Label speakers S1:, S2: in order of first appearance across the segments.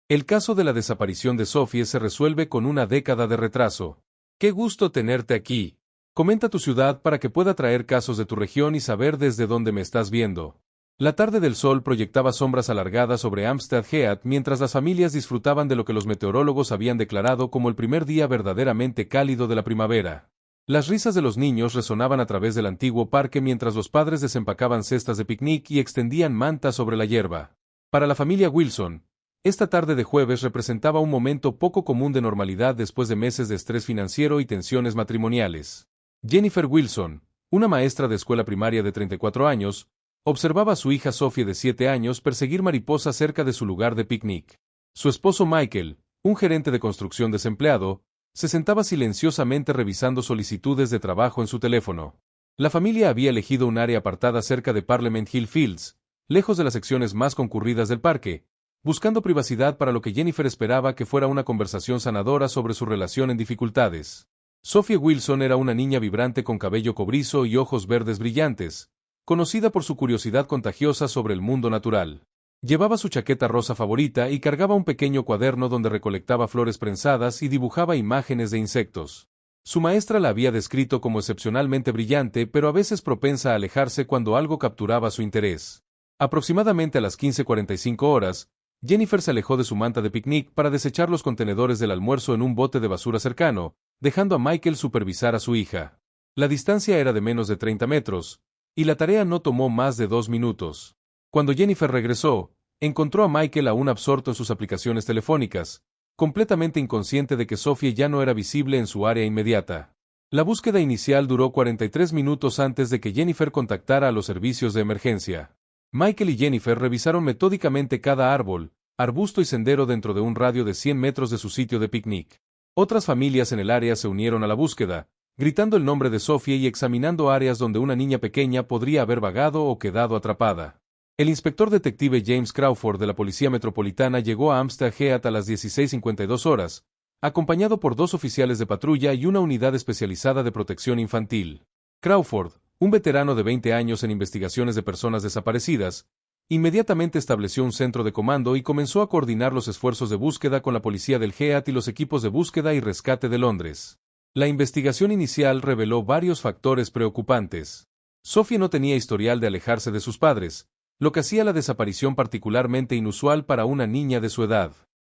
S1: El caso de la desaparición de Sophie se resuelve con una década de retraso. ¡Qué gusto tenerte aquí! Comenta tu ciudad para que pueda traer casos de tu región y saber desde dónde me estás viendo. La tarde del sol proyectaba sombras alargadas sobre Hampstead Heath mientras las familias disfrutaban de lo que los meteorólogos habían declarado como el primer día verdaderamente cálido de la primavera. Las risas de los niños resonaban a través del antiguo parque mientras los padres desempacaban cestas de picnic y extendían mantas sobre la hierba. Para la familia Wilson, esta tarde de jueves representaba un momento poco común de normalidad después de meses de estrés financiero y tensiones matrimoniales. Jennifer Wilson, una maestra de escuela primaria de 34 años, observaba a su hija Sophie de 7 años perseguir mariposas cerca de su lugar de picnic. Su esposo Michael, un gerente de construcción desempleado, se sentaba silenciosamente revisando solicitudes de trabajo en su teléfono. La familia había elegido un área apartada cerca de Parliament Hill Fields, lejos de las secciones más concurridas del parque, buscando privacidad para lo que Jennifer esperaba que fuera una conversación sanadora sobre su relación en dificultades. Sophie Wilson era una niña vibrante con cabello cobrizo y ojos verdes brillantes, conocida por su curiosidad contagiosa sobre el mundo natural. Llevaba su chaqueta rosa favorita y cargaba un pequeño cuaderno donde recolectaba flores prensadas y dibujaba imágenes de insectos. Su maestra la había descrito como excepcionalmente brillante, pero a veces propensa a alejarse cuando algo capturaba su interés. Aproximadamente a las 15:45 horas, Jennifer se alejó de su manta de picnic para desechar los contenedores del almuerzo en un bote de basura cercano, dejando a Michael supervisar a su hija. La distancia era de menos de 30 metros, y la tarea no tomó más de 2 minutos. Cuando Jennifer regresó, encontró a Michael aún absorto en sus aplicaciones telefónicas, completamente inconsciente de que Sophie ya no era visible en su área inmediata. La búsqueda inicial duró 43 minutos antes de que Jennifer contactara a los servicios de emergencia. Michael y Jennifer revisaron metódicamente cada árbol, arbusto y sendero dentro de un radio de 100 metros de su sitio de picnic. Otras familias en el área se unieron a la búsqueda, gritando el nombre de Sophie y examinando áreas donde una niña pequeña podría haber vagado o quedado atrapada. El inspector detective James Crawford de la Policía Metropolitana llegó a Hampstead Heath a las 16:52 horas, acompañado por 2 oficiales de patrulla y una unidad especializada de protección infantil. Crawford, un veterano de 20 años en investigaciones de personas desaparecidas, inmediatamente estableció un centro de comando y comenzó a coordinar los esfuerzos de búsqueda con la policía del Heath y los equipos de búsqueda y rescate de Londres. La investigación inicial reveló varios factores preocupantes. Sophie no tenía historial de alejarse de sus padres, lo que hacía la desaparición particularmente inusual para una niña de su edad.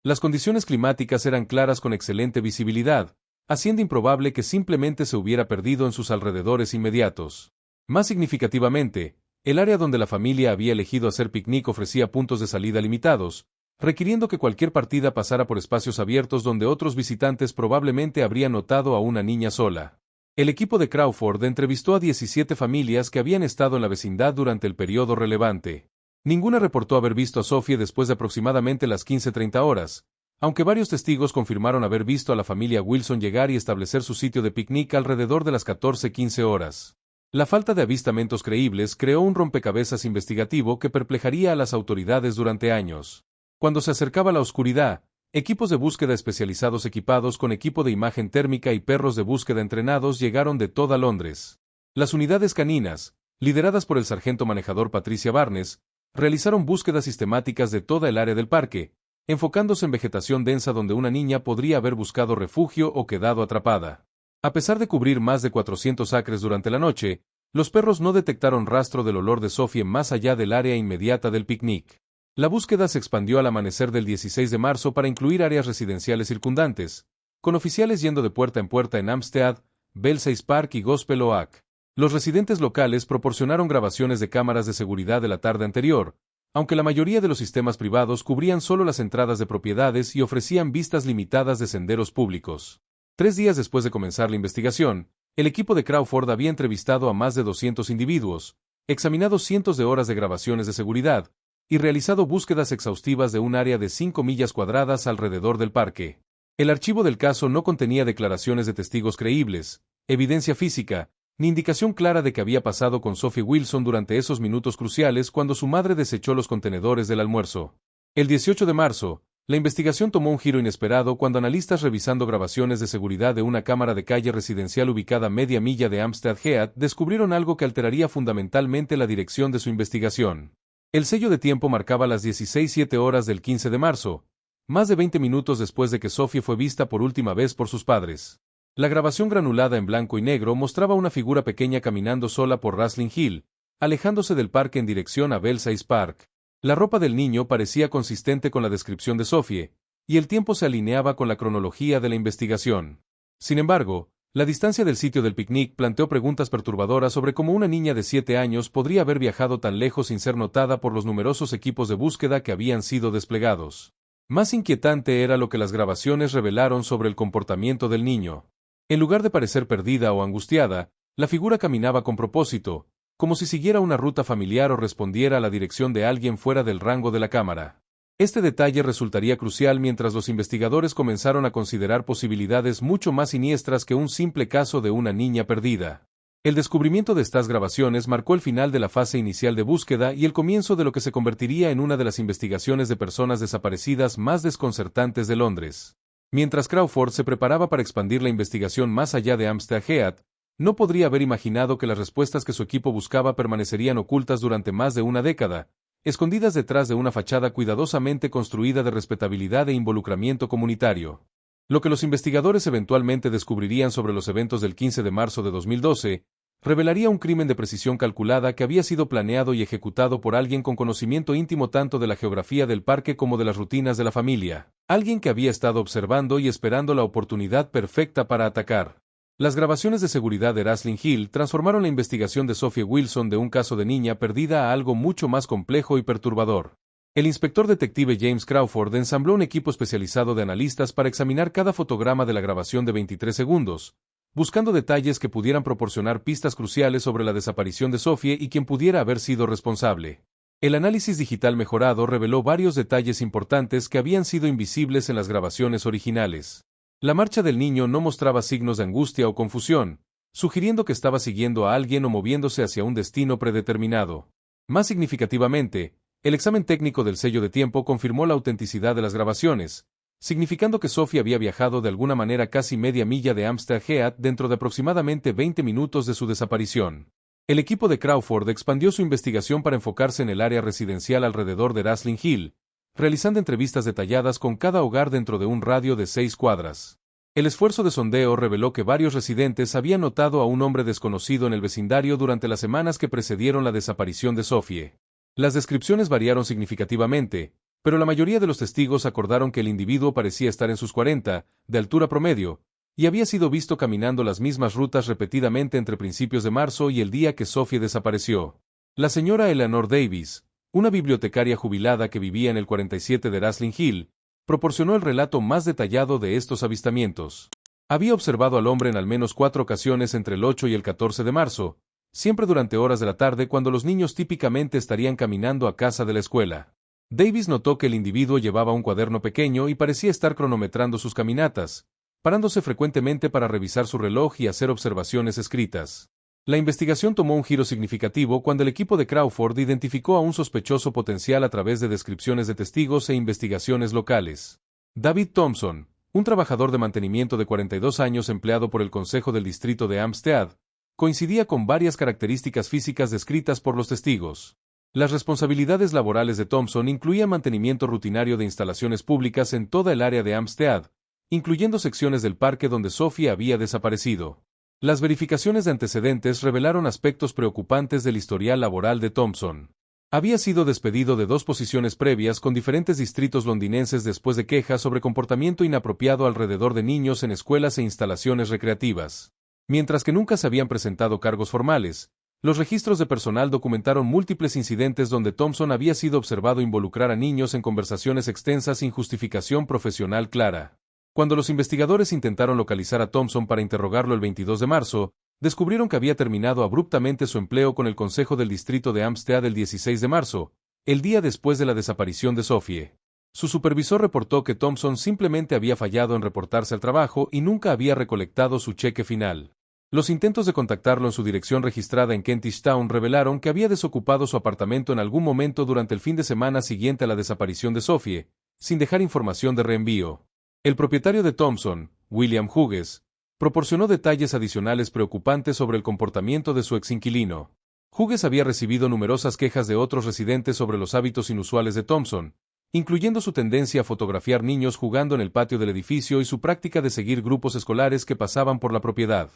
S1: Las condiciones climáticas eran claras con excelente visibilidad, haciendo improbable que simplemente se hubiera perdido en sus alrededores inmediatos. Más significativamente, el área donde la familia había elegido hacer picnic ofrecía puntos de salida limitados, requiriendo que cualquier partida pasara por espacios abiertos donde otros visitantes probablemente habrían notado a una niña sola. El equipo de Crawford entrevistó a 17 familias que habían estado en la vecindad durante el periodo relevante. Ninguna reportó haber visto a Sophie después de aproximadamente las 15:30 horas, aunque varios testigos confirmaron haber visto a la familia Wilson llegar y establecer su sitio de picnic alrededor de las 14:15 horas. La falta de avistamientos creíbles creó un rompecabezas investigativo que perplejaría a las autoridades durante años. Cuando se acercaba la oscuridad, equipos de búsqueda especializados equipados con equipo de imagen térmica y perros de búsqueda entrenados llegaron de toda Londres. Las unidades caninas, lideradas por el sargento manejador Patricia Barnes, realizaron búsquedas sistemáticas de toda el área del parque, enfocándose en vegetación densa donde una niña podría haber buscado refugio o quedado atrapada. A pesar de cubrir más de 400 acres durante la noche, los perros no detectaron rastro del olor de Sophie más allá del área inmediata del picnic. La búsqueda se expandió al amanecer del 16 de marzo para incluir áreas residenciales circundantes, con oficiales yendo de puerta en puerta en Hampstead, Belsize Park y Gospel Oak. Los residentes locales proporcionaron grabaciones de cámaras de seguridad de la tarde anterior, aunque la mayoría de los sistemas privados cubrían solo las entradas de propiedades y ofrecían vistas limitadas de senderos públicos. 3 días después de comenzar la investigación, el equipo de Crawford había entrevistado a más de 200 individuos, examinado cientos de horas de grabaciones de seguridad, y realizado búsquedas exhaustivas de un área de 5 millas cuadradas alrededor del parque. El archivo del caso no contenía declaraciones de testigos creíbles, evidencia física, ni indicación clara de qué había pasado con Sophie Wilson durante esos minutos cruciales cuando su madre desechó los contenedores del almuerzo. El 18 de marzo, la investigación tomó un giro inesperado cuando analistas revisando grabaciones de seguridad de una cámara de calle residencial ubicada a media milla de Hampstead Heath descubrieron algo que alteraría fundamentalmente la dirección de su investigación. El sello de tiempo marcaba las 16:07 horas del 15 de marzo, más de 20 minutos después de que Sophie fue vista por última vez por sus padres. La grabación granulada en blanco y negro mostraba una figura pequeña caminando sola por Rusling Hill, alejándose del parque en dirección a Belsize Park. La ropa del niño parecía consistente con la descripción de Sophie, y el tiempo se alineaba con la cronología de la investigación. Sin embargo, la distancia del sitio del picnic planteó preguntas perturbadoras sobre cómo una niña de 7 años podría haber viajado tan lejos sin ser notada por los numerosos equipos de búsqueda que habían sido desplegados. Más inquietante era lo que las grabaciones revelaron sobre el comportamiento del niño. En lugar de parecer perdida o angustiada, la figura caminaba con propósito, como si siguiera una ruta familiar o respondiera a la dirección de alguien fuera del rango de la cámara. Este detalle resultaría crucial mientras los investigadores comenzaron a considerar posibilidades mucho más siniestras que un simple caso de una niña perdida. El descubrimiento de estas grabaciones marcó el final de la fase inicial de búsqueda y el comienzo de lo que se convertiría en una de las investigaciones de personas desaparecidas más desconcertantes de Londres. Mientras Crawford se preparaba para expandir la investigación más allá de Hampstead Heath, no podría haber imaginado que las respuestas que su equipo buscaba permanecerían ocultas durante más de una década, escondidas detrás de una fachada cuidadosamente construida de respetabilidad e involucramiento comunitario. Lo que los investigadores eventualmente descubrirían sobre los eventos del 15 de marzo de 2012 revelaría un crimen de precisión calculada que había sido planeado y ejecutado por alguien con conocimiento íntimo tanto de la geografía del parque como de las rutinas de la familia, alguien que había estado observando y esperando la oportunidad perfecta para atacar. Las grabaciones de seguridad de Rusling Hill transformaron la investigación de Sophie Wilson de un caso de niña perdida a algo mucho más complejo y perturbador. El inspector detective James Crawford ensambló un equipo especializado de analistas para examinar cada fotograma de la grabación de 23 segundos, buscando detalles que pudieran proporcionar pistas cruciales sobre la desaparición de Sophie y quien pudiera haber sido responsable. El análisis digital mejorado reveló varios detalles importantes que habían sido invisibles en las grabaciones originales. La marcha del niño no mostraba signos de angustia o confusión, sugiriendo que estaba siguiendo a alguien o moviéndose hacia un destino predeterminado. Más significativamente, el examen técnico del sello de tiempo confirmó la autenticidad de las grabaciones, significando que Sophie había viajado de alguna manera casi media milla de Hampstead Heath dentro de aproximadamente 20 minutos de su desaparición. El equipo de Crawford expandió su investigación para enfocarse en el área residencial alrededor de Rusling Hill, realizando entrevistas detalladas con cada hogar dentro de un radio de 6 cuadras. El esfuerzo de sondeo reveló que varios residentes habían notado a un hombre desconocido en el vecindario durante las semanas que precedieron la desaparición de Sophie. Las descripciones variaron significativamente, pero la mayoría de los testigos acordaron que el individuo parecía estar en sus 40, de altura promedio, y había sido visto caminando las mismas rutas repetidamente entre principios de marzo y el día que Sophie desapareció. La señora Eleanor Davis, una bibliotecaria jubilada que vivía en el 47 de Rusling Hill, proporcionó el relato más detallado de estos avistamientos. Había observado al hombre en al menos 4 ocasiones entre el 8 y el 14 de marzo, siempre durante horas de la tarde cuando los niños típicamente estarían caminando a casa de la escuela. Davis notó que el individuo llevaba un cuaderno pequeño y parecía estar cronometrando sus caminatas, parándose frecuentemente para revisar su reloj y hacer observaciones escritas. La investigación tomó un giro significativo cuando el equipo de Crawford identificó a un sospechoso potencial a través de descripciones de testigos e investigaciones locales. David Thompson, un trabajador de mantenimiento de 42 años empleado por el Consejo del Distrito de Hampstead, coincidía con varias características físicas descritas por los testigos. Las responsabilidades laborales de Thompson incluían mantenimiento rutinario de instalaciones públicas en toda el área de Hampstead, incluyendo secciones del parque donde Sophie había desaparecido. Las verificaciones de antecedentes revelaron aspectos preocupantes del historial laboral de Thompson. Había sido despedido de 2 posiciones previas con diferentes distritos londinenses después de quejas sobre comportamiento inapropiado alrededor de niños en escuelas e instalaciones recreativas. Mientras que nunca se habían presentado cargos formales, los registros de personal documentaron múltiples incidentes donde Thompson había sido observado involucrar a niños en conversaciones extensas sin justificación profesional clara. Cuando los investigadores intentaron localizar a Thompson para interrogarlo el 22 de marzo, descubrieron que había terminado abruptamente su empleo con el Consejo del Distrito de Hampstead el 16 de marzo, el día después de la desaparición de Sophie. Su supervisor reportó que Thompson simplemente había fallado en reportarse al trabajo y nunca había recolectado su cheque final. Los intentos de contactarlo en su dirección registrada en Kentish Town revelaron que había desocupado su apartamento en algún momento durante el fin de semana siguiente a la desaparición de Sophie, sin dejar información de reenvío. El propietario de Thompson, William Hughes, proporcionó detalles adicionales preocupantes sobre el comportamiento de su exinquilino. Hughes había recibido numerosas quejas de otros residentes sobre los hábitos inusuales de Thompson, incluyendo su tendencia a fotografiar niños jugando en el patio del edificio y su práctica de seguir grupos escolares que pasaban por la propiedad.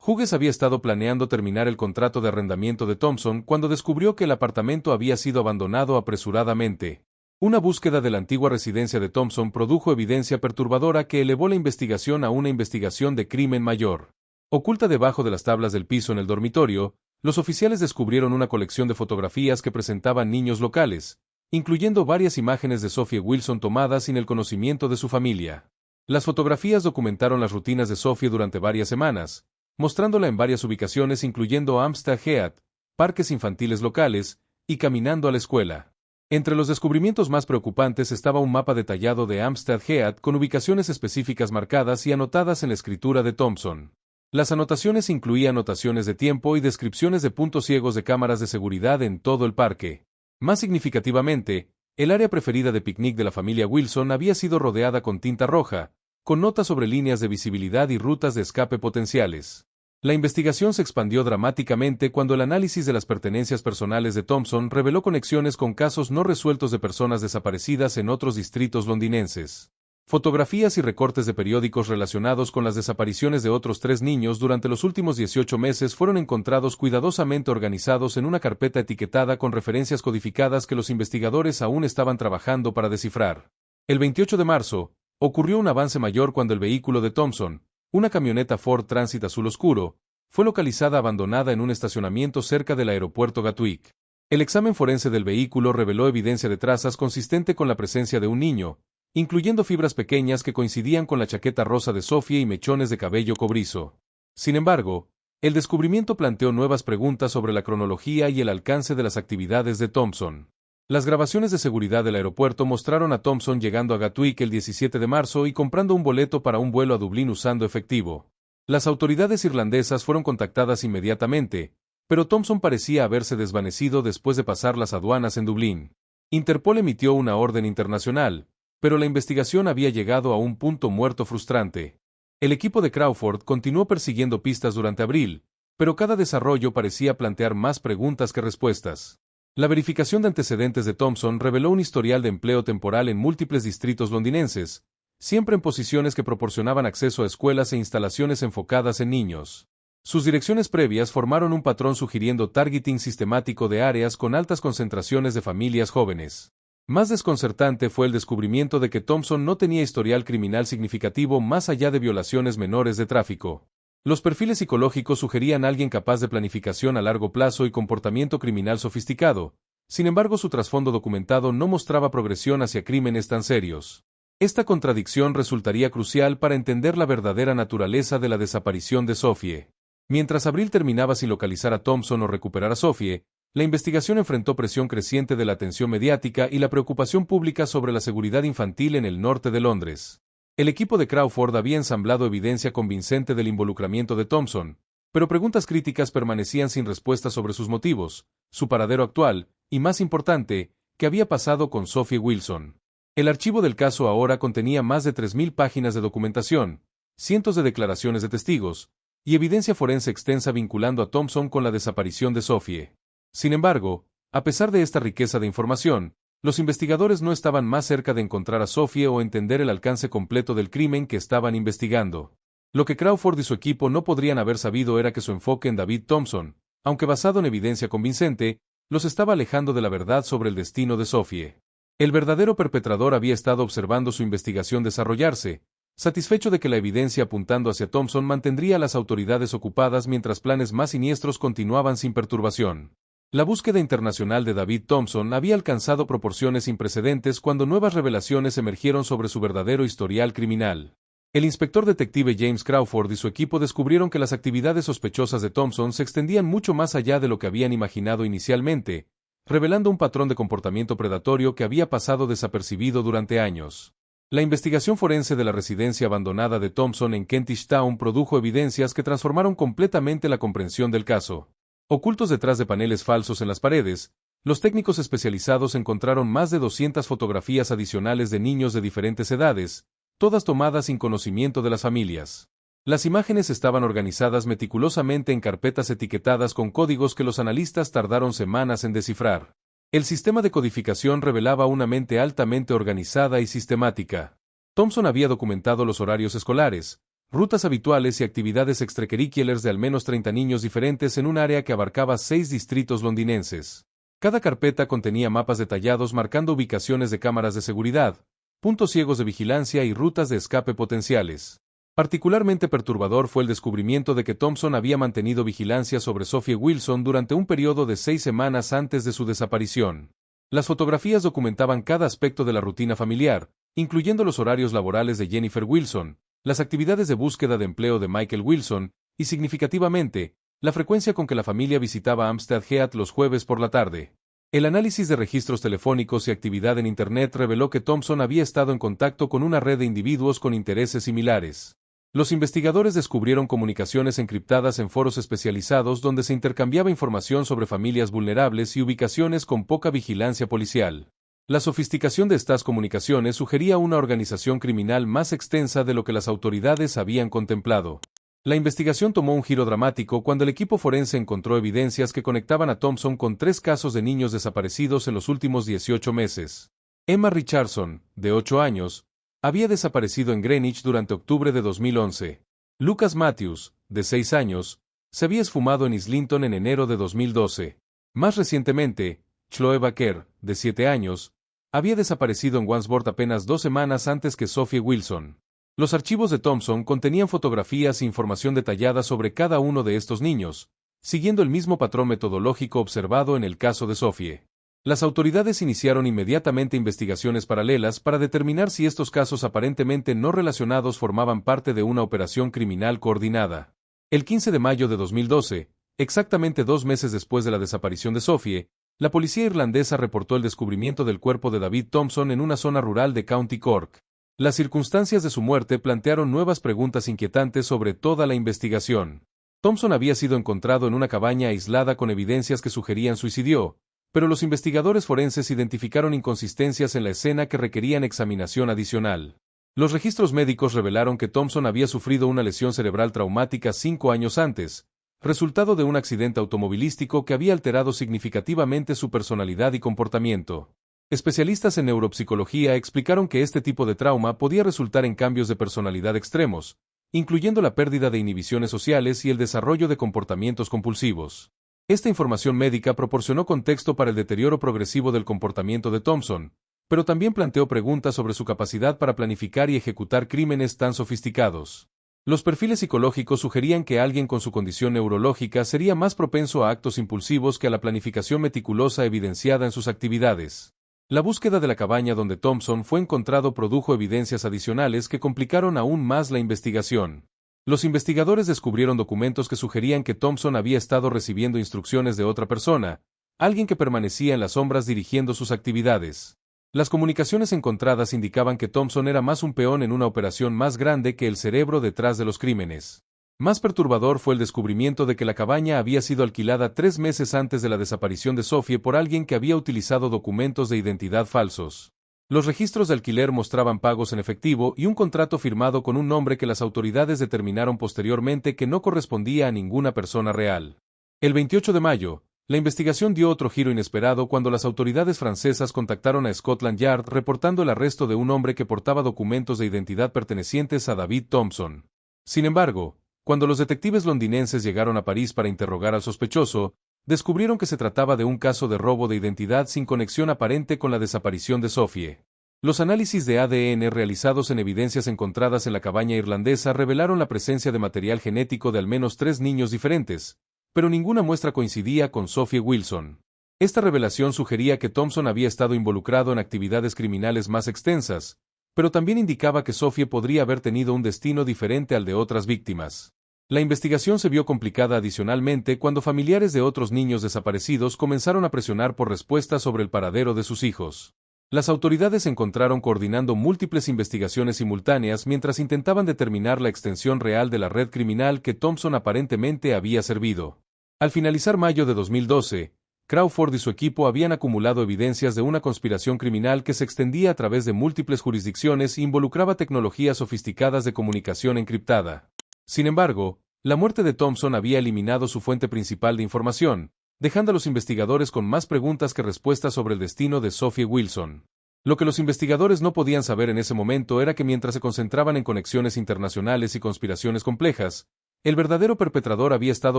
S1: Hughes había estado planeando terminar el contrato de arrendamiento de Thompson cuando descubrió que el apartamento había sido abandonado apresuradamente. Una búsqueda de la antigua residencia de Thompson produjo evidencia perturbadora que elevó la investigación a una investigación de crimen mayor. Oculta debajo de las tablas del piso en el dormitorio, los oficiales descubrieron una colección de fotografías que presentaban niños locales, incluyendo varias imágenes de Sophie Wilson tomadas sin el conocimiento de su familia. Las fotografías documentaron las rutinas de Sophie durante varias semanas, mostrándola en varias ubicaciones incluyendo Hampstead Heath, parques infantiles locales, y caminando a la escuela. Entre los descubrimientos más preocupantes estaba un mapa detallado de Hampstead Heath con ubicaciones específicas marcadas y anotadas en la escritura de Thompson. Las anotaciones incluían anotaciones de tiempo y descripciones de puntos ciegos de cámaras de seguridad en todo el parque. Más significativamente, el área preferida de picnic de la familia Wilson había sido rodeada con tinta roja, con notas sobre líneas de visibilidad y rutas de escape potenciales. La investigación se expandió dramáticamente cuando el análisis de las pertenencias personales de Thompson reveló conexiones con casos no resueltos de personas desaparecidas en otros distritos londinenses. Fotografías y recortes de periódicos relacionados con las desapariciones de otros 3 niños durante los últimos 18 meses fueron encontrados cuidadosamente organizados en una carpeta etiquetada con referencias codificadas que los investigadores aún estaban trabajando para descifrar. El 28 de marzo, ocurrió un avance mayor cuando el vehículo de Thompson, una camioneta Ford Transit azul oscuro, fue localizada abandonada en un estacionamiento cerca del aeropuerto Gatwick. El examen forense del vehículo reveló evidencia de trazas consistente con la presencia de un niño, incluyendo fibras pequeñas que coincidían con la chaqueta rosa de Sophie y mechones de cabello cobrizo. Sin embargo, el descubrimiento planteó nuevas preguntas sobre la cronología y el alcance de las actividades de Thompson. Las grabaciones de seguridad del aeropuerto mostraron a Thompson llegando a Gatwick el 17 de marzo y comprando un boleto para un vuelo a Dublín usando efectivo. Las autoridades irlandesas fueron contactadas inmediatamente, pero Thompson parecía haberse desvanecido después de pasar las aduanas en Dublín. Interpol emitió una orden internacional, pero la investigación había llegado a un punto muerto frustrante. El equipo de Crawford continuó persiguiendo pistas durante abril, pero cada desarrollo parecía plantear más preguntas que respuestas. La verificación de antecedentes de Thompson reveló un historial de empleo temporal en múltiples distritos londinenses, siempre en posiciones que proporcionaban acceso a escuelas e instalaciones enfocadas en niños. Sus direcciones previas formaron un patrón sugiriendo targeting sistemático de áreas con altas concentraciones de familias jóvenes. Más desconcertante fue el descubrimiento de que Thompson no tenía historial criminal significativo más allá de violaciones menores de tráfico. Los perfiles psicológicos sugerían a alguien capaz de planificación a largo plazo y comportamiento criminal sofisticado. Sin embargo, su trasfondo documentado no mostraba progresión hacia crímenes tan serios. Esta contradicción resultaría crucial para entender la verdadera naturaleza de la desaparición de Sophie. Mientras Abril terminaba sin localizar a Thompson o recuperar a Sophie, la investigación enfrentó presión creciente de la atención mediática y la preocupación pública sobre la seguridad infantil en el norte de Londres. El equipo de Crawford había ensamblado evidencia convincente del involucramiento de Thompson, pero preguntas críticas permanecían sin respuesta sobre sus motivos, su paradero actual, y más importante, qué había pasado con Sophie Wilson. El archivo del caso ahora contenía más de 3.000 páginas de documentación, cientos de declaraciones de testigos, y evidencia forense extensa vinculando a Thompson con la desaparición de Sophie. Sin embargo, a pesar de esta riqueza de información, los investigadores no estaban más cerca de encontrar a Sophie o entender el alcance completo del crimen que estaban investigando. Lo que Crawford y su equipo no podrían haber sabido era que su enfoque en David Thompson, aunque basado en evidencia convincente, los estaba alejando de la verdad sobre el destino de Sophie. El verdadero perpetrador había estado observando su investigación desarrollarse, satisfecho de que la evidencia apuntando hacia Thompson mantendría a las autoridades ocupadas mientras planes más siniestros continuaban sin perturbación. La búsqueda internacional de David Thompson había alcanzado proporciones sin precedentes cuando nuevas revelaciones emergieron sobre su verdadero historial criminal. El inspector detective James Crawford y su equipo descubrieron que las actividades sospechosas de Thompson se extendían mucho más allá de lo que habían imaginado inicialmente, revelando un patrón de comportamiento predatorio que había pasado desapercibido durante años. La investigación forense de la residencia abandonada de Thompson en Kentish Town produjo evidencias que transformaron completamente la comprensión del caso. Ocultos detrás de paneles falsos en las paredes, los técnicos especializados encontraron más de 200 fotografías adicionales de niños de diferentes edades, todas tomadas sin conocimiento de las familias. Las imágenes estaban organizadas meticulosamente en carpetas etiquetadas con códigos que los analistas tardaron semanas en descifrar. El sistema de codificación revelaba una mente altamente organizada y sistemática. Thompson había documentado los horarios escolares, rutas habituales y actividades extracurriculares de al menos 30 niños diferentes en un área que abarcaba 6 distritos londinenses. Cada carpeta contenía mapas detallados marcando ubicaciones de cámaras de seguridad, puntos ciegos de vigilancia y rutas de escape potenciales. Particularmente perturbador fue el descubrimiento de que Thompson había mantenido vigilancia sobre Sophie Wilson durante un periodo de 6 semanas antes de su desaparición. Las fotografías documentaban cada aspecto de la rutina familiar, incluyendo los horarios laborales de Jennifer Wilson, las actividades de búsqueda de empleo de Michael Wilson, y significativamente, la frecuencia con que la familia visitaba Hampstead Heath los jueves por la tarde. El análisis de registros telefónicos y actividad en Internet reveló que Thompson había estado en contacto con una red de individuos con intereses similares. Los investigadores descubrieron comunicaciones encriptadas en foros especializados donde se intercambiaba información sobre familias vulnerables y ubicaciones con poca vigilancia policial. La sofisticación de estas comunicaciones sugería una organización criminal más extensa de lo que las autoridades habían contemplado. La investigación tomó un giro dramático cuando el equipo forense encontró evidencias que conectaban a Thompson con 3 casos de niños desaparecidos en los últimos 18 meses. Emma Richardson, de 8 años, había desaparecido en Greenwich durante octubre de 2011. Lucas Matthews, de 6 años, se había esfumado en Islington en enero de 2012. Más recientemente, Chloe Baker, de 7 años, había desaparecido en Wandsworth apenas 2 semanas antes que Sophie Wilson. Los archivos de Thompson contenían fotografías e información detallada sobre cada uno de estos niños, siguiendo el mismo patrón metodológico observado en el caso de Sophie. Las autoridades iniciaron inmediatamente investigaciones paralelas para determinar si estos casos aparentemente no relacionados formaban parte de una operación criminal coordinada. El 15 de mayo de 2012, exactamente 2 meses después de la desaparición de Sophie, la policía irlandesa reportó el descubrimiento del cuerpo de David Thompson en una zona rural de County Cork. Las circunstancias de su muerte plantearon nuevas preguntas inquietantes sobre toda la investigación. Thompson había sido encontrado en una cabaña aislada con evidencias que sugerían suicidio, pero los investigadores forenses identificaron inconsistencias en la escena que requerían examinación adicional. Los registros médicos revelaron que Thompson había sufrido una lesión cerebral traumática 5 años antes, resultado de un accidente automovilístico que había alterado significativamente su personalidad y comportamiento. Especialistas en neuropsicología explicaron que este tipo de trauma podía resultar en cambios de personalidad extremos, incluyendo la pérdida de inhibiciones sociales y el desarrollo de comportamientos compulsivos. Esta información médica proporcionó contexto para el deterioro progresivo del comportamiento de Thompson, pero también planteó preguntas sobre su capacidad para planificar y ejecutar crímenes tan sofisticados. Los perfiles psicológicos sugerían que alguien con su condición neurológica sería más propenso a actos impulsivos que a la planificación meticulosa evidenciada en sus actividades. La búsqueda de la cabaña donde Thompson fue encontrado produjo evidencias adicionales que complicaron aún más la investigación. Los investigadores descubrieron documentos que sugerían que Thompson había estado recibiendo instrucciones de otra persona, alguien que permanecía en las sombras dirigiendo sus actividades. Las comunicaciones encontradas indicaban que Thompson era más un peón en una operación más grande que el cerebro detrás de los crímenes. Más perturbador fue el descubrimiento de que la cabaña había sido alquilada 3 meses antes de la desaparición de Sophie por alguien que había utilizado documentos de identidad falsos. Los registros de alquiler mostraban pagos en efectivo y un contrato firmado con un nombre que las autoridades determinaron posteriormente que no correspondía a ninguna persona real. El 28 de mayo, la investigación dio otro giro inesperado cuando las autoridades francesas contactaron a Scotland Yard reportando el arresto de un hombre que portaba documentos de identidad pertenecientes a David Thompson. Sin embargo, cuando los detectives londinenses llegaron a París para interrogar al sospechoso, descubrieron que se trataba de un caso de robo de identidad sin conexión aparente con la desaparición de Sophie. Los análisis de ADN realizados en evidencias encontradas en la cabaña irlandesa revelaron la presencia de material genético de al menos 3 niños diferentes, pero ninguna muestra coincidía con Sophie Wilson. Esta revelación sugería que Thompson había estado involucrado en actividades criminales más extensas, pero también indicaba que Sophie podría haber tenido un destino diferente al de otras víctimas. La investigación se vio complicada adicionalmente cuando familiares de otros niños desaparecidos comenzaron a presionar por respuestas sobre el paradero de sus hijos. Las autoridades se encontraron coordinando múltiples investigaciones simultáneas mientras intentaban determinar la extensión real de la red criminal que Thompson aparentemente había servido. Al finalizar mayo de 2012, Crawford y su equipo habían acumulado evidencias de una conspiración criminal que se extendía a través de múltiples jurisdicciones e involucraba tecnologías sofisticadas de comunicación encriptada. Sin embargo, la muerte de Thompson había eliminado su fuente principal de información, dejando a los investigadores con más preguntas que respuestas sobre el destino de Sophie Wilson. Lo que los investigadores no podían saber en ese momento era que mientras se concentraban en conexiones internacionales y conspiraciones complejas, el verdadero perpetrador había estado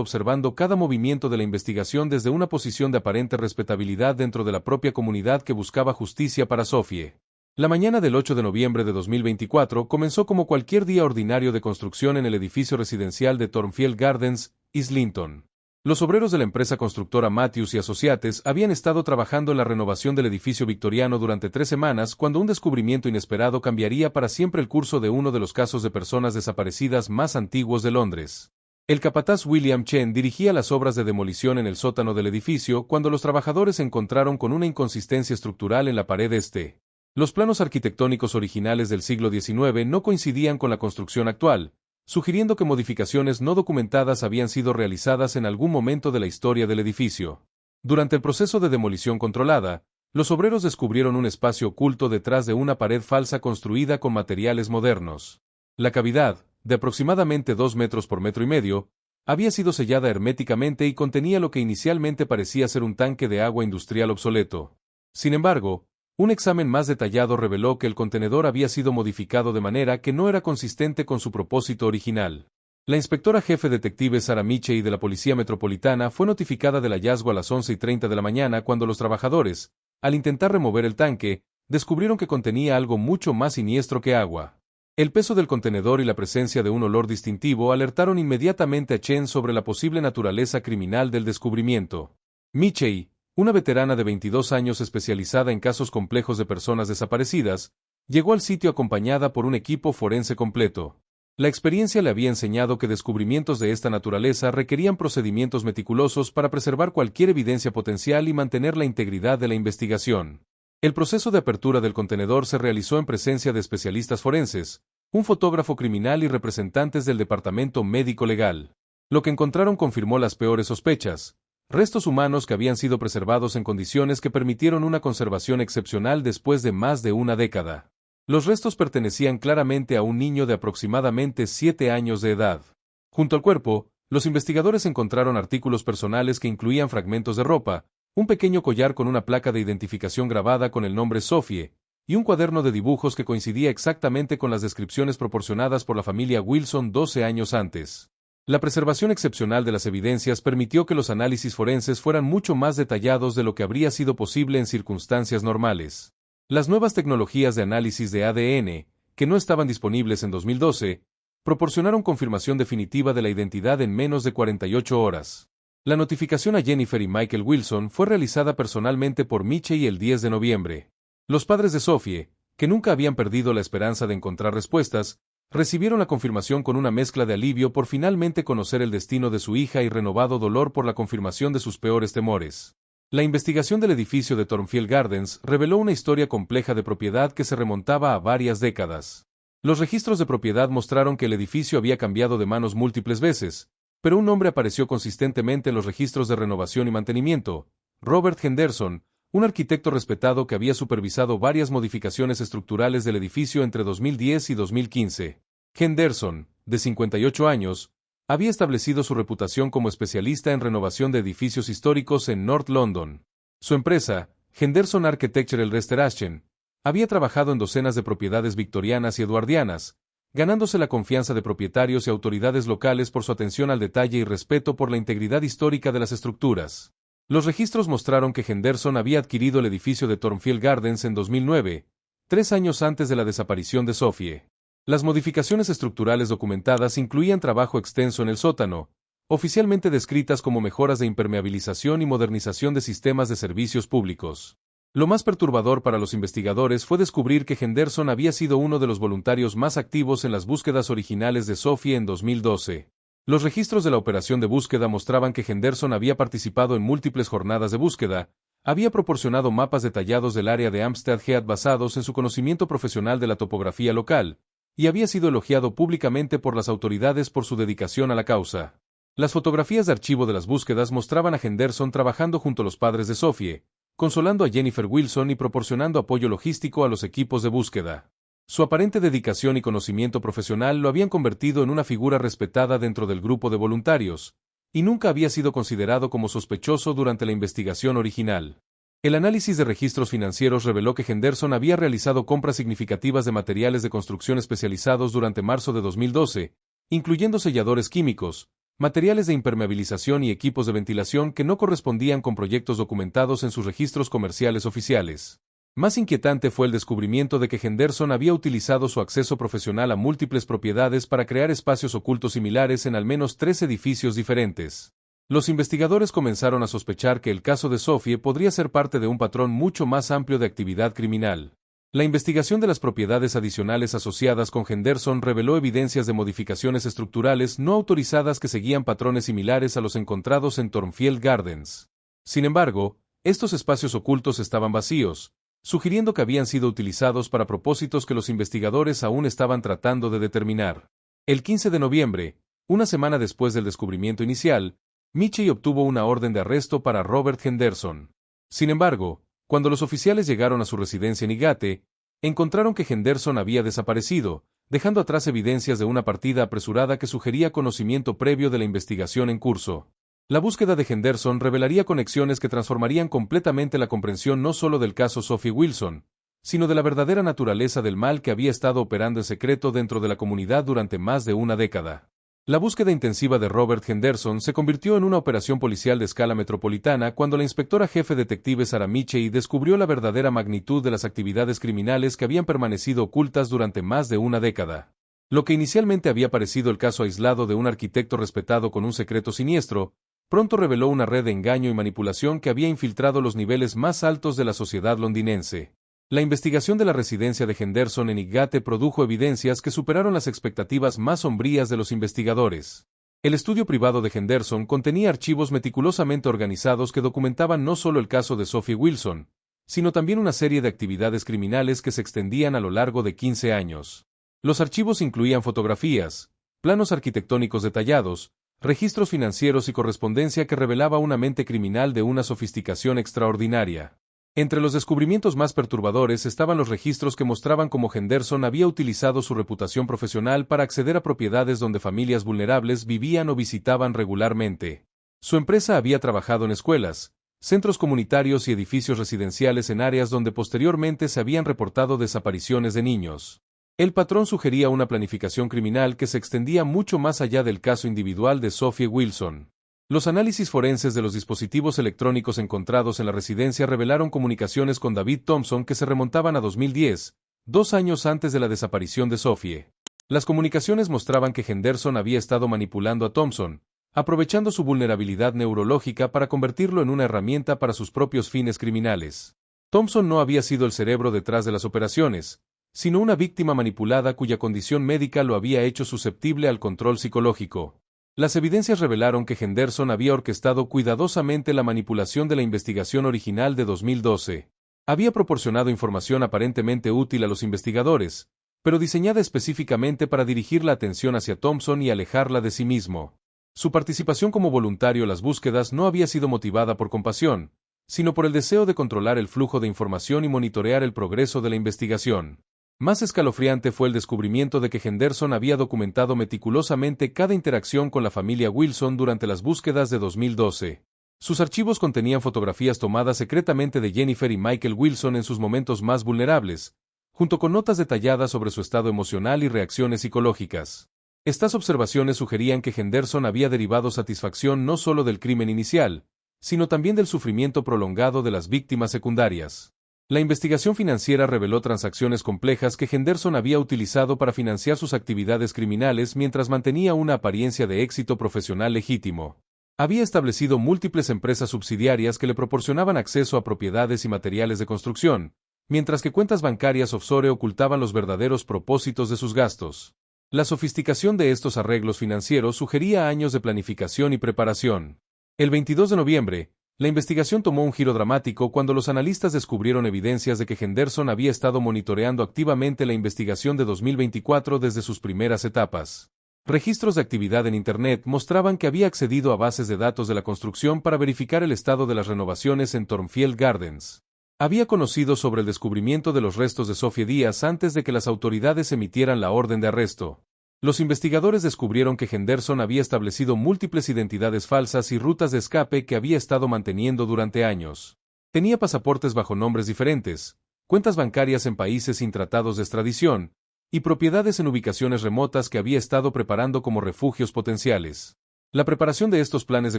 S1: observando cada movimiento de la investigación desde una posición de aparente respetabilidad dentro de la propia comunidad que buscaba justicia para Sophie. La mañana del 8 de noviembre de 2024 comenzó como cualquier día ordinario de construcción en el edificio residencial de Thornfield Gardens, Islington. Los obreros de la empresa constructora Matthews y Associates habían estado trabajando en la renovación del edificio victoriano durante 3 semanas cuando un descubrimiento inesperado cambiaría para siempre el curso de uno de los casos de personas desaparecidas más antiguos de Londres. El capataz William Chen dirigía las obras de demolición en el sótano del edificio cuando los trabajadores se encontraron con una inconsistencia estructural en la pared este. Los planos arquitectónicos originales del siglo XIX no coincidían con la construcción actual, sugiriendo que modificaciones no documentadas habían sido realizadas en algún momento de la historia del edificio. Durante el proceso de demolición controlada, los obreros descubrieron un espacio oculto detrás de una pared falsa construida con materiales modernos. La cavidad, de aproximadamente 2 metros por metro y medio, había sido sellada herméticamente y contenía lo que inicialmente parecía ser un tanque de agua industrial obsoleto. Sin embargo, un examen más detallado reveló que el contenedor había sido modificado de manera que no era consistente con su propósito original. La inspectora jefe detective Sarah Michey de la Policía Metropolitana fue notificada del hallazgo a las 11:30 de la mañana cuando los trabajadores, al intentar remover el tanque, descubrieron que contenía algo mucho más siniestro que agua. El peso del contenedor y la presencia de un olor distintivo alertaron inmediatamente a Chen sobre la posible naturaleza criminal del descubrimiento. Michey, una veterana de 22 años especializada en casos complejos de personas desaparecidas, llegó al sitio acompañada por un equipo forense completo. La experiencia le había enseñado que descubrimientos de esta naturaleza requerían procedimientos meticulosos para preservar cualquier evidencia potencial y mantener la integridad de la investigación. El proceso de apertura del contenedor se realizó en presencia de especialistas forenses, un fotógrafo criminal y representantes del departamento médico legal. Lo que encontraron confirmó las peores sospechas: restos humanos que habían sido preservados en condiciones que permitieron una conservación excepcional después de más de una década. Los restos pertenecían claramente a un niño de aproximadamente 7 años de edad. Junto al cuerpo, los investigadores encontraron artículos personales que incluían fragmentos de ropa, un pequeño collar con una placa de identificación grabada con el nombre Sophie, y un cuaderno de dibujos que coincidía exactamente con las descripciones proporcionadas por la familia Wilson 12 años antes. La preservación excepcional de las evidencias permitió que los análisis forenses fueran mucho más detallados de lo que habría sido posible en circunstancias normales. Las nuevas tecnologías de análisis de ADN, que no estaban disponibles en 2012, proporcionaron confirmación definitiva de la identidad en menos de 48 horas. La notificación a Jennifer y Michael Wilson fue realizada personalmente por Michey el 10 de noviembre. Los padres de Sophie, que nunca habían perdido la esperanza de encontrar respuestas, recibieron la confirmación con una mezcla de alivio por finalmente conocer el destino de su hija y renovado dolor por la confirmación de sus peores temores. La investigación del edificio de Thornfield Gardens reveló una historia compleja de propiedad que se remontaba a varias décadas. Los registros de propiedad mostraron que el edificio había cambiado de manos múltiples veces, pero un nombre apareció consistentemente en los registros de renovación y mantenimiento: Robert Henderson, un arquitecto respetado que había supervisado varias modificaciones estructurales del edificio entre 2010 y 2015. Henderson, de 58 años, había establecido su reputación como especialista en renovación de edificios históricos en North London. Su empresa, Henderson Architectural Restoration, había trabajado en docenas de propiedades victorianas y eduardianas, ganándose la confianza de propietarios y autoridades locales por su atención al detalle y respeto por la integridad histórica de las estructuras. Los registros mostraron que Henderson había adquirido el edificio de Thornfield Gardens en 2009, 3 años antes de la desaparición de Sophie. Las modificaciones estructurales documentadas incluían trabajo extenso en el sótano, oficialmente descritas como mejoras de impermeabilización y modernización de sistemas de servicios públicos. Lo más perturbador para los investigadores fue descubrir que Henderson había sido uno de los voluntarios más activos en las búsquedas originales de Sophie en 2012. Los registros de la operación de búsqueda mostraban que Henderson había participado en múltiples jornadas de búsqueda, había proporcionado mapas detallados del área de Hampstead Heath basados en su conocimiento profesional de la topografía local, y había sido elogiado públicamente por las autoridades por su dedicación a la causa. Las fotografías de archivo de las búsquedas mostraban a Henderson trabajando junto a los padres de Sophie, consolando a Jennifer Wilson y proporcionando apoyo logístico a los equipos de búsqueda. Su aparente dedicación y conocimiento profesional lo habían convertido en una figura respetada dentro del grupo de voluntarios, y nunca había sido considerado como sospechoso durante la investigación original. El análisis de registros financieros reveló que Henderson había realizado compras significativas de materiales de construcción especializados durante marzo de 2012, incluyendo selladores químicos, materiales de impermeabilización y equipos de ventilación que no correspondían con proyectos documentados en sus registros comerciales oficiales. Más inquietante fue el descubrimiento de que Henderson había utilizado su acceso profesional a múltiples propiedades para crear espacios ocultos similares en al menos 3 edificios diferentes. Los investigadores comenzaron a sospechar que el caso de Sophie podría ser parte de un patrón mucho más amplio de actividad criminal. La investigación de las propiedades adicionales asociadas con Henderson reveló evidencias de modificaciones estructurales no autorizadas que seguían patrones similares a los encontrados en Thornfield Gardens. Sin embargo, estos espacios ocultos estaban vacíos, sugiriendo que habían sido utilizados para propósitos que los investigadores aún estaban tratando de determinar. El 15 de noviembre, una semana después del descubrimiento inicial, Mitchell obtuvo una orden de arresto para Robert Henderson. Sin embargo, cuando los oficiales llegaron a su residencia en Highgate, encontraron que Henderson había desaparecido, dejando atrás evidencias de una partida apresurada que sugería conocimiento previo de la investigación en curso. La búsqueda de Henderson revelaría conexiones que transformarían completamente la comprensión no solo del caso Sophie Wilson, sino de la verdadera naturaleza del mal que había estado operando en secreto dentro de la comunidad durante más de una década. La búsqueda intensiva de Robert Henderson se convirtió en una operación policial de escala metropolitana cuando la inspectora jefe detective Sarah Mitchell descubrió la verdadera magnitud de las actividades criminales que habían permanecido ocultas durante más de una década. Lo que inicialmente había parecido el caso aislado de un arquitecto respetado con un secreto siniestro, pronto reveló una red de engaño y manipulación que había infiltrado los niveles más altos de la sociedad londinense. La investigación de la residencia de Henderson en Highgate produjo evidencias que superaron las expectativas más sombrías de los investigadores. El estudio privado de Henderson contenía archivos meticulosamente organizados que documentaban no solo el caso de Sophie Wilson, sino también una serie de actividades criminales que se extendían a lo largo de 15 años. Los archivos incluían fotografías, planos arquitectónicos detallados, registros financieros y correspondencia que revelaba una mente criminal de una sofisticación extraordinaria. Entre los descubrimientos más perturbadores estaban los registros que mostraban cómo Henderson había utilizado su reputación profesional para acceder a propiedades donde familias vulnerables vivían o visitaban regularmente. Su empresa había trabajado en escuelas, centros comunitarios y edificios residenciales en áreas donde posteriormente se habían reportado desapariciones de niños. El patrón sugería una planificación criminal que se extendía mucho más allá del caso individual de Sophie Wilson. Los análisis forenses de los dispositivos electrónicos encontrados en la residencia revelaron comunicaciones con David Thompson que se remontaban a 2010, 2 años antes de la desaparición de Sophie. Las comunicaciones mostraban que Henderson había estado manipulando a Thompson, aprovechando su vulnerabilidad neurológica para convertirlo en una herramienta para sus propios fines criminales. Thompson no había sido el cerebro detrás de las operaciones, sino una víctima manipulada cuya condición médica lo había hecho susceptible al control psicológico. Las evidencias revelaron que Henderson había orquestado cuidadosamente la manipulación de la investigación original de 2012. Había proporcionado información aparentemente útil a los investigadores, pero diseñada específicamente para dirigir la atención hacia Thompson y alejarla de sí mismo. Su participación como voluntario en las búsquedas no había sido motivada por compasión, sino por el deseo de controlar el flujo de información y monitorear el progreso de la investigación. Más escalofriante fue el descubrimiento de que Henderson había documentado meticulosamente cada interacción con la familia Wilson durante las búsquedas de 2012. Sus archivos contenían fotografías tomadas secretamente de Jennifer y Michael Wilson en sus momentos más vulnerables, junto con notas detalladas sobre su estado emocional y reacciones psicológicas. Estas observaciones sugerían que Henderson había derivado satisfacción no solo del crimen inicial, sino también del sufrimiento prolongado de las víctimas secundarias. La investigación financiera reveló transacciones complejas que Henderson había utilizado para financiar sus actividades criminales mientras mantenía una apariencia de éxito profesional legítimo. Había establecido múltiples empresas subsidiarias que le proporcionaban acceso a propiedades y materiales de construcción, mientras que cuentas bancarias offshore ocultaban los verdaderos propósitos de sus gastos. La sofisticación de estos arreglos financieros sugería años de planificación y preparación. El 22 de noviembre, la investigación tomó un giro dramático cuando los analistas descubrieron evidencias de que Henderson había estado monitoreando activamente la investigación de 2024 desde sus primeras etapas. Registros de actividad en Internet mostraban que había accedido a bases de datos de la construcción para verificar el estado de las renovaciones en Thornfield Gardens. Había conocido sobre el descubrimiento de los restos de Sophie días antes de que las autoridades emitieran la orden de arresto. Los investigadores descubrieron que Henderson había establecido múltiples identidades falsas y rutas de escape que había estado manteniendo durante años. Tenía pasaportes bajo nombres diferentes, cuentas bancarias en países sin tratados de extradición, y propiedades en ubicaciones remotas que había estado preparando como refugios potenciales. La preparación de estos planes de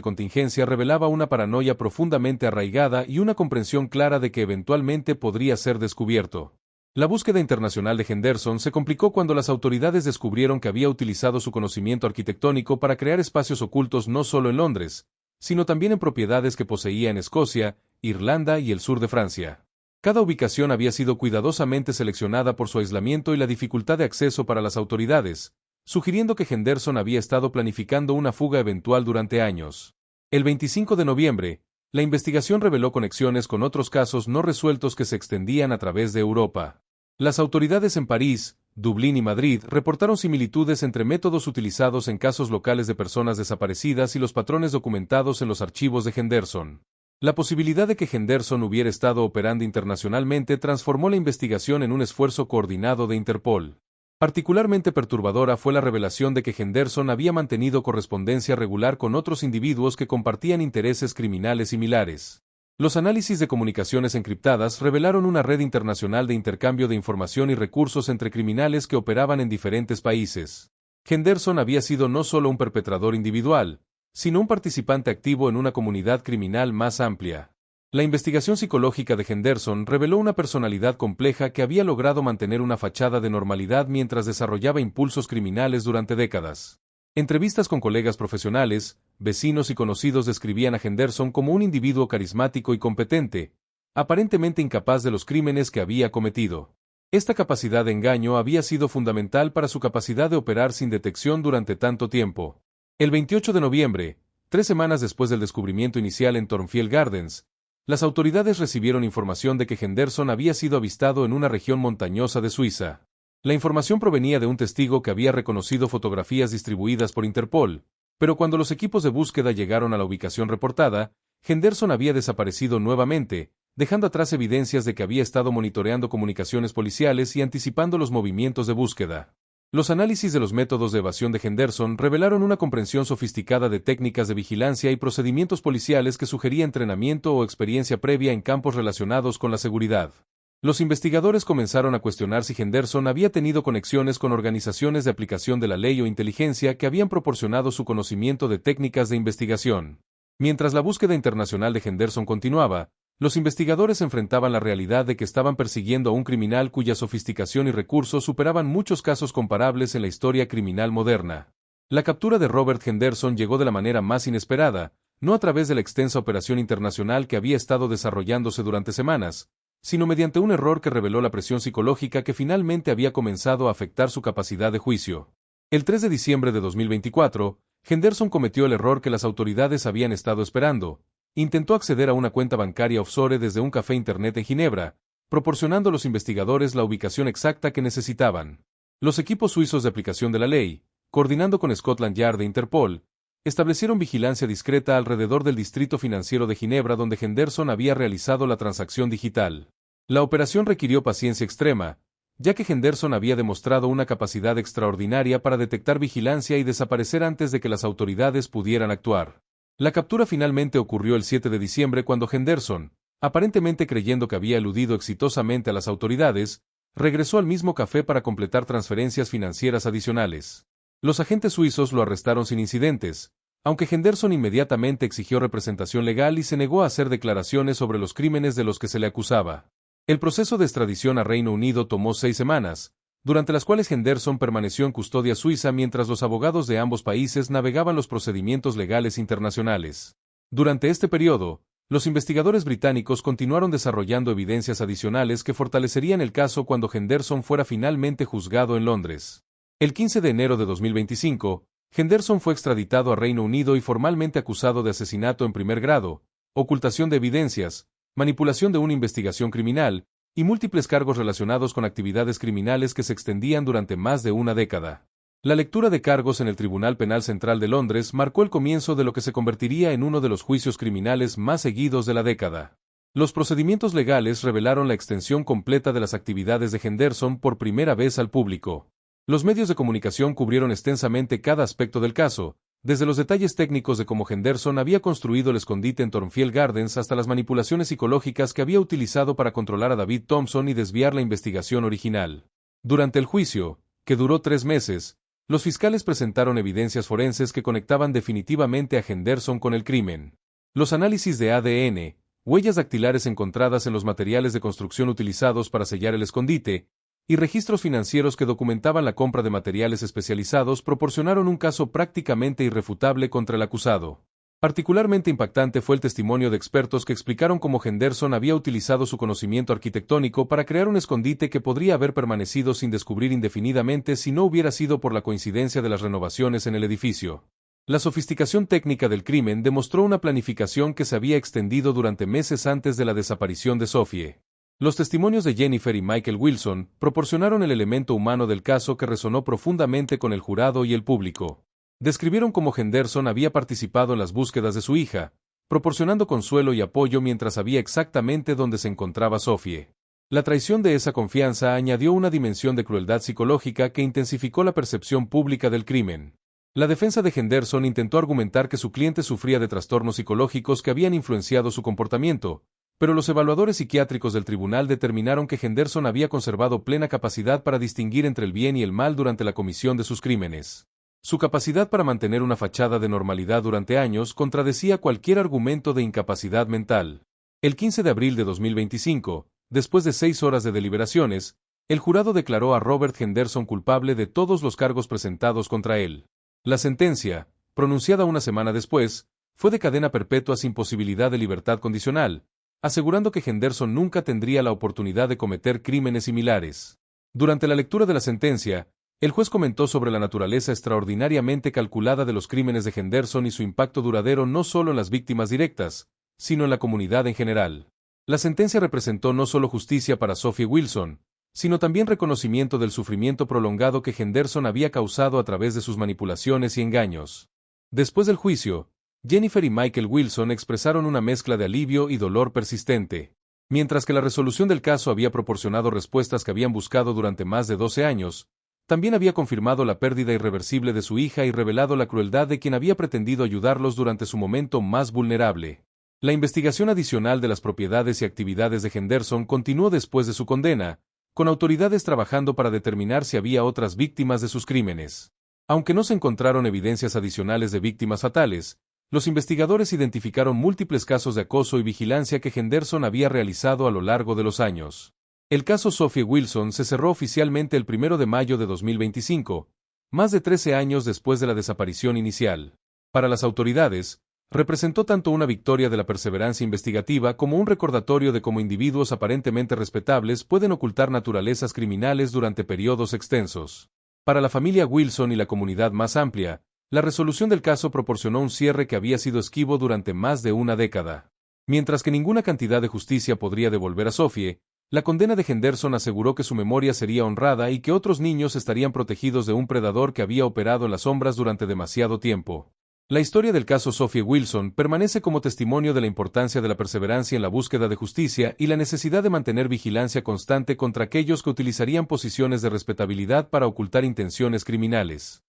S1: contingencia revelaba una paranoia profundamente arraigada y una comprensión clara de que eventualmente podría ser descubierto. La búsqueda internacional de Henderson se complicó cuando las autoridades descubrieron que había utilizado su conocimiento arquitectónico para crear espacios ocultos no solo en Londres, sino también en propiedades que poseía en Escocia, Irlanda y el sur de Francia. Cada ubicación había sido cuidadosamente seleccionada por su aislamiento y la dificultad de acceso para las autoridades, sugiriendo que Henderson había estado planificando una fuga eventual durante años. El 25 de noviembre, la investigación reveló conexiones con otros casos no resueltos que se extendían a través de Europa. Las autoridades en París, Dublín y Madrid reportaron similitudes entre métodos utilizados en casos locales de personas desaparecidas y los patrones documentados en los archivos de Henderson. La posibilidad de que Henderson hubiera estado operando internacionalmente transformó la investigación en un esfuerzo coordinado de Interpol. Particularmente perturbadora fue la revelación de que Henderson había mantenido correspondencia regular con otros individuos que compartían intereses criminales similares. Los análisis de comunicaciones encriptadas revelaron una red internacional de intercambio de información y recursos entre criminales que operaban en diferentes países. Henderson había sido no solo un perpetrador individual, sino un participante activo en una comunidad criminal más amplia. La investigación psicológica de Henderson reveló una personalidad compleja que había logrado mantener una fachada de normalidad mientras desarrollaba impulsos criminales durante décadas. Entrevistas con colegas profesionales, vecinos y conocidos describían a Henderson como un individuo carismático y competente, aparentemente incapaz de los crímenes que había cometido. Esta capacidad de engaño había sido fundamental para su capacidad de operar sin detección durante tanto tiempo. El 28 de noviembre, 3 semanas después del descubrimiento inicial en Thornfield Gardens, las autoridades recibieron información de que Henderson había sido avistado en una región montañosa de Suiza. La información provenía de un testigo que había reconocido fotografías distribuidas por Interpol, pero cuando los equipos de búsqueda llegaron a la ubicación reportada, Henderson había desaparecido nuevamente, dejando atrás evidencias de que había estado monitoreando comunicaciones policiales y anticipando los movimientos de búsqueda. Los análisis de los métodos de evasión de Henderson revelaron una comprensión sofisticada de técnicas de vigilancia y procedimientos policiales que sugería entrenamiento o experiencia previa en campos relacionados con la seguridad. Los investigadores comenzaron a cuestionar si Henderson había tenido conexiones con organizaciones de aplicación de la ley o inteligencia que habían proporcionado su conocimiento de técnicas de investigación. Mientras la búsqueda internacional de Henderson continuaba, los investigadores enfrentaban la realidad de que estaban persiguiendo a un criminal cuya sofisticación y recursos superaban muchos casos comparables en la historia criminal moderna. La captura de Robert Henderson llegó de la manera más inesperada, no a través de la extensa operación internacional que había estado desarrollándose durante semanas, sino mediante un error que reveló la presión psicológica que finalmente había comenzado a afectar su capacidad de juicio. El 3 de diciembre de 2024, Henderson cometió el error que las autoridades habían estado esperando. Intentó acceder a una cuenta bancaria offshore desde un café internet en Ginebra, proporcionando a los investigadores la ubicación exacta que necesitaban. Los equipos suizos de aplicación de la ley, coordinando con Scotland Yard e Interpol, establecieron vigilancia discreta alrededor del distrito financiero de Ginebra donde Henderson había realizado la transacción digital. La operación requirió paciencia extrema, ya que Henderson había demostrado una capacidad extraordinaria para detectar vigilancia y desaparecer antes de que las autoridades pudieran actuar. La captura finalmente ocurrió el 7 de diciembre cuando Henderson, aparentemente creyendo que había eludido exitosamente a las autoridades, regresó al mismo café para completar transferencias financieras adicionales. Los agentes suizos lo arrestaron sin incidentes, aunque Henderson inmediatamente exigió representación legal y se negó a hacer declaraciones sobre los crímenes de los que se le acusaba. El proceso de extradición a Reino Unido tomó 6 semanas, durante las cuales Henderson permaneció en custodia suiza mientras los abogados de ambos países navegaban los procedimientos legales internacionales. Durante este periodo, los investigadores británicos continuaron desarrollando evidencias adicionales que fortalecerían el caso cuando Henderson fuera finalmente juzgado en Londres. El 15 de enero de 2025, Henderson fue extraditado a Reino Unido y formalmente acusado de asesinato en primer grado, ocultación de evidencias, manipulación de una investigación criminal, y múltiples cargos relacionados con actividades criminales que se extendían durante más de una década. La lectura de cargos en el Tribunal Penal Central de Londres marcó el comienzo de lo que se convertiría en uno de los juicios criminales más seguidos de la década. Los procedimientos legales revelaron la extensión completa de las actividades de Henderson por primera vez al público. Los medios de comunicación cubrieron extensamente cada aspecto del caso, desde los detalles técnicos de cómo Henderson había construido el escondite en Thornfield Gardens hasta las manipulaciones psicológicas que había utilizado para controlar a David Thompson y desviar la investigación original. Durante el juicio, que duró 3 meses, los fiscales presentaron evidencias forenses que conectaban definitivamente a Henderson con el crimen. Los análisis de ADN, huellas dactilares encontradas en los materiales de construcción utilizados para sellar el escondite, y registros financieros que documentaban la compra de materiales especializados proporcionaron un caso prácticamente irrefutable contra el acusado. Particularmente impactante fue el testimonio de expertos que explicaron cómo Henderson había utilizado su conocimiento arquitectónico para crear un escondite que podría haber permanecido sin descubrir indefinidamente si no hubiera sido por la coincidencia de las renovaciones en el edificio. La sofisticación técnica del crimen demostró una planificación que se había extendido durante meses antes de la desaparición de Sophie. Los testimonios de Jennifer y Michael Wilson proporcionaron el elemento humano del caso que resonó profundamente con el jurado y el público. Describieron cómo Henderson había participado en las búsquedas de su hija, proporcionando consuelo y apoyo mientras sabía exactamente dónde se encontraba Sophie. La traición de esa confianza añadió una dimensión de crueldad psicológica que intensificó la percepción pública del crimen. La defensa de Henderson intentó argumentar que su cliente sufría de trastornos psicológicos que habían influenciado su comportamiento, pero los evaluadores psiquiátricos del tribunal determinaron que Henderson había conservado plena capacidad para distinguir entre el bien y el mal durante la comisión de sus crímenes. Su capacidad para mantener una fachada de normalidad durante años contradecía cualquier argumento de incapacidad mental. El 15 de abril de 2025, después de 6 horas de deliberaciones, el jurado declaró a Robert Henderson culpable de todos los cargos presentados contra él. La sentencia, pronunciada una semana después, fue de cadena perpetua sin posibilidad de libertad condicional, asegurando que Henderson nunca tendría la oportunidad de cometer crímenes similares. Durante la lectura de la sentencia, el juez comentó sobre la naturaleza extraordinariamente calculada de los crímenes de Henderson y su impacto duradero no solo en las víctimas directas, sino en la comunidad en general. La sentencia representó no solo justicia para Sophie Wilson, sino también reconocimiento del sufrimiento prolongado que Henderson había causado a través de sus manipulaciones y engaños. Después del juicio, Jennifer y Michael Wilson expresaron una mezcla de alivio y dolor persistente. Mientras que la resolución del caso había proporcionado respuestas que habían buscado durante más de 12 años, también había confirmado la pérdida irreversible de su hija y revelado la crueldad de quien había pretendido ayudarlos durante su momento más vulnerable. La investigación adicional de las propiedades y actividades de Henderson continuó después de su condena, con autoridades trabajando para determinar si había otras víctimas de sus crímenes. Aunque no se encontraron evidencias adicionales de víctimas fatales, los investigadores identificaron múltiples casos de acoso y vigilancia que Henderson había realizado a lo largo de los años. El caso Sophie Wilson se cerró oficialmente el 1 de mayo de 2025, más de 13 años después de la desaparición inicial. Para las autoridades, representó tanto una victoria de la perseverancia investigativa como un recordatorio de cómo individuos aparentemente respetables pueden ocultar naturalezas criminales durante periodos extensos. Para la familia Wilson y la comunidad más amplia, la resolución del caso proporcionó un cierre que había sido esquivo durante más de una década. Mientras que ninguna cantidad de justicia podría devolver a Sophie, la condena de Henderson aseguró que su memoria sería honrada y que otros niños estarían protegidos de un predador que había operado en las sombras durante demasiado tiempo. La historia del caso Sophie Wilson permanece como testimonio de la importancia de la perseverancia en la búsqueda de justicia y la necesidad de mantener vigilancia constante contra aquellos que utilizarían posiciones de respetabilidad para ocultar intenciones criminales.